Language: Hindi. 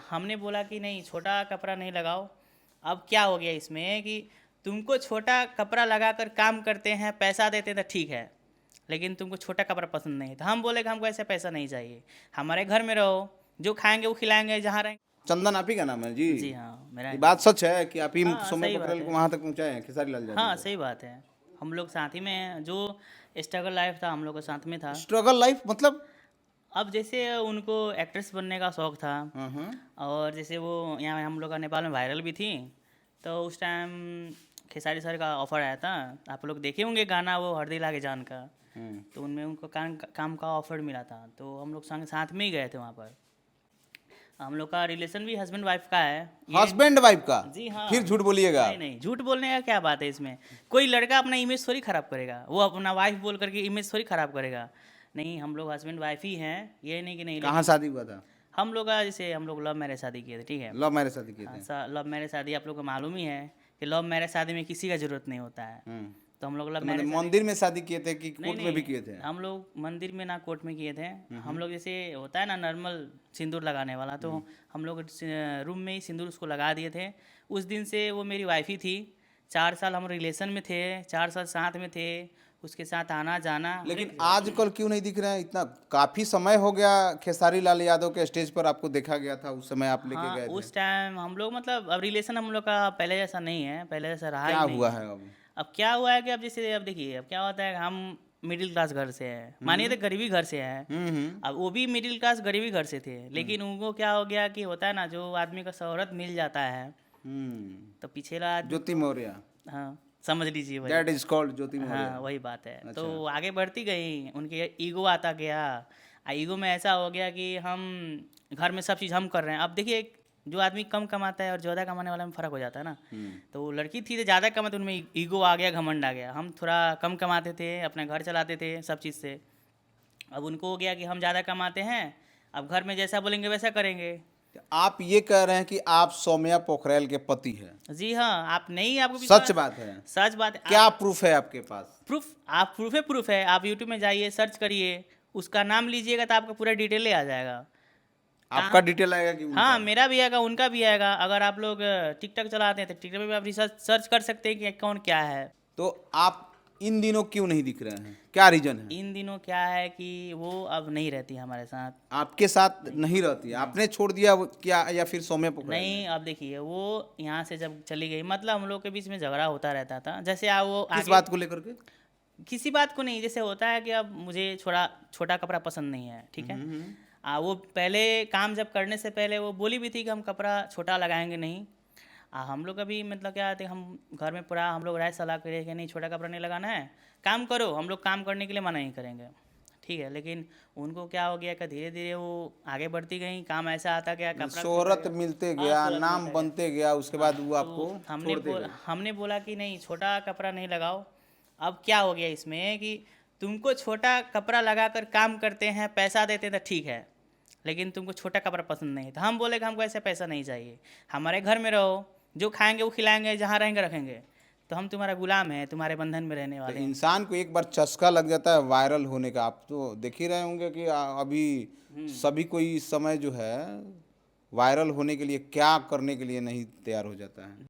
हमने बोला कि नहीं, छोटा कपड़ा नहीं लगाओ। अब क्या हो गया इसमें कि तुमको छोटा कपड़ा लगाकर काम करते हैं, पैसा देते हैं तो ठीक है, लेकिन तुमको छोटा कपड़ा पसंद नहीं है। तो हम बोले कि हमको ऐसा पैसा नहीं चाहिए, हमारे घर में रहो, जो खाएंगे वो खिलाएंगे, जहाँ रहेंगे। चंदन आप ही का नाम है जी? जी हाँ, मेरा ये ही बात नाम सच है कि आप ही है। हाँ, सौम्य सही बात पोखरेल है। को वहां तक पहुंचाए हैं, खेसारी लाल यादव हाँ, को? सही बात है। हम लोग साथ ही में हैं, जो स्ट्रगल लाइफ था हम लोग का साथ में था। स्ट्रगल लाइफ मतलब? अब जैसे उनको एक्ट्रेस बनने का शौक था, हाँ। और जैसे वो यहाँ हम लोग का नेपाल में वायरल भी थी, तो उस टाइम खेसारी सर का ऑफ़र आया था। आप लोग देखे होंगे गाना वो हरदी लागे जान का, तो उनमें उनको काम का ऑफ़र मिला था, तो हम लोग संग साथ में ही गए थे वहाँ पर। हम लोग का रिलेशन भी हस्बैंड वाइफ का है ये। हस्बैंड वाइफ का? जी हाँ। फिर झूठ बोलिएगा नहीं आप। नहीं, झूठ बोलने का क्या बात है इसमें? कोई लड़का अपना इमेज थोड़ी ख़राब करेगा, वो अपना वाइफ बोल करके इमेज थोड़ी ख़राब करेगा। नहीं, हम लोग हस्बैंड वाइफ ही हैं, ये नहीं कि नहीं। कहाँ लेकिन शादी हुआ था? हम लोग का जैसे हम लोग लव मैरिज शादी किए थे, ठीक है। लव मैरिज शादी किए हाँ, थे? लव मैरिज शादी आप लोग को मालूम ही है कि लव मैरिज शादी में किसी का ज़रूरत नहीं होता है। तो हम लोग लव तो मतलब मैरिज मंदिर में शादी किए थे कि नहीं कोर्ट में भी किए थे? नहीं, हम लोग मंदिर में ना कोर्ट में किए थे। हम लोग जैसे होता है ना नॉर्मल सिंदूर लगाने वाला, तो हम लोग रूम में ही सिंदूर उसको लगा दिए थे। उस दिन से वो मेरी वाइफ ही थी। 4 साल हम रिलेशन में थे, 4 साल साथ में थे, उसके साथ आना जाना। लेकिन आजकल क्यों नहीं दिख रहे हैं? इतना काफी समय हो गया खेसारी लाल यादव के स्टेज पर आपको देखा गया था, उस समय आप लेके हाँ, गए थे। उस टाइम हम लोग मतलब अब रिलेशन हम लोग का पहले जैसा नहीं है, पहले जैसा रहा क्या ही नहीं हुआ है। है अब? अब क्या हुआ है कि अब जैसे अब देखिए, अब क्या होता है कि हम मिडिल क्लास घर से हैं, मानिए तो गरीबी घर से हैं। हम्म। अब वो भी मिडिल क्लास गरीबी घर से थे, लेकिन उनको क्या हो गया कि होता है ना, जो आदमी का शोहरत मिल जाता है हम्म। तो पिछला आदमी ज्योति तो, मौर्य? हाँ, समझ लीजिए वही। दैट इज कॉल्ड ज्योति मौर्य? हाँ, वही बात है। तो अच्छा। आगे बढ़ती गई, उनके ईगो आता गया। ईगो में ऐसा हो गया कि हम घर में सब चीज़ हम कर रहे हैं। अब देखिए, जो आदमी कम कमाता है और ज़्यादा कमाने वाला में फ़र्क हो जाता है ना। तो वो लड़की थी तो ज़्यादा कमाते, उनमें ईगो आ गया, घमंड आ गया। हम थोड़ा कम कमाते थे, अपना घर चलाते थे सब चीज़ से। अब उनको हो गया कि हम ज़्यादा कमाते हैं, अब घर में जैसा बोलेंगे वैसा करेंगे। आप ये कह रहे हैं कि आप सौम्या पोखरेल के पति हैं? जी हाँ, आप नहीं, आपको सच विश्वास। बात है? सच बात है। क्या प्रूफ है आपके पास? प्रूफ, आप प्रूफ है। आप यूट्यूब में जाइए, सर्च करिए, उसका नाम लीजिएगा तो आपको पूरा डिटेल ले आ जाएगा। आपका डिटेल आएगा कि उनका? हाँ, मेरा भी आएगा, उनका भी आएगा। अगर आप लोग टिकटॉक चलाते हैं तो टिकटॉक में भी आप रिसर्च सर्च कर सकते हैं कि कौन क्या है। तो आप इन दिनों क्यों नहीं दिख रहे हैं? क्या रीजन है? इन दिनों क्या है कि वो अब नहीं रहती हमारे साथ। आपके साथ नहीं रहती? आपने छोड़ दिया क्या, या फिर सौम्या पोखरेल नहीं, ने? अब देखिए, वो यहाँ से जब चली गई, मतलब हम लोग के बीच में झगड़ा होता रहता था। जैसे वो किस आगे बात को लेकर के? किसी बात को नहीं, जैसे होता है कि अब मुझे छोटा कपड़ा पसंद नहीं है, ठीक है। वो पहले काम जब करने से पहले वो बोली भी थी कि हम कपड़ा छोटा लगाएंगे नहीं। हम लोग अभी मतलब क्या थे, हम घर में पूरा हम लोग राय सलाह करे कि नहीं, छोटा कपड़ा नहीं लगाना है, काम करो, हम लोग काम करने के लिए मना नहीं करेंगे, ठीक है। लेकिन उनको क्या हो गया कि धीरे धीरे वो आगे बढ़ती गई, काम ऐसा आता गया, कपड़ा शोहरत मिलते हाँ, गया, शोहरत नाम मिलता गया। बनते गया, उसके बाद वो आपको तो छोड़ते गए। हमने बोला कि नहीं, छोटा कपड़ा नहीं लगाओ। अब क्या हो गया इसमें कि तुमको छोटा कपड़ा लगाकर काम करते हैं, पैसा देते हैं तो ठीक है, लेकिन तुमको छोटा कपड़ा पसंद नहीं है। तो हम बोले कि हमको ऐसा पैसा नहीं चाहिए, हमारे घर में रहो, जो खाएंगे वो खिलाएंगे, जहाँ रहेंगे रखेंगे, तो हम तुम्हारा गुलाम हैं, तुम्हारे बंधन में रहने तो वाले हैं। इंसान को एक बार चस्का लग जाता है वायरल होने का। आप तो देख ही रहे होंगे कि अभी सभी कोई इस समय जो है वायरल होने के लिए क्या करने के लिए नहीं तैयार हो जाता है।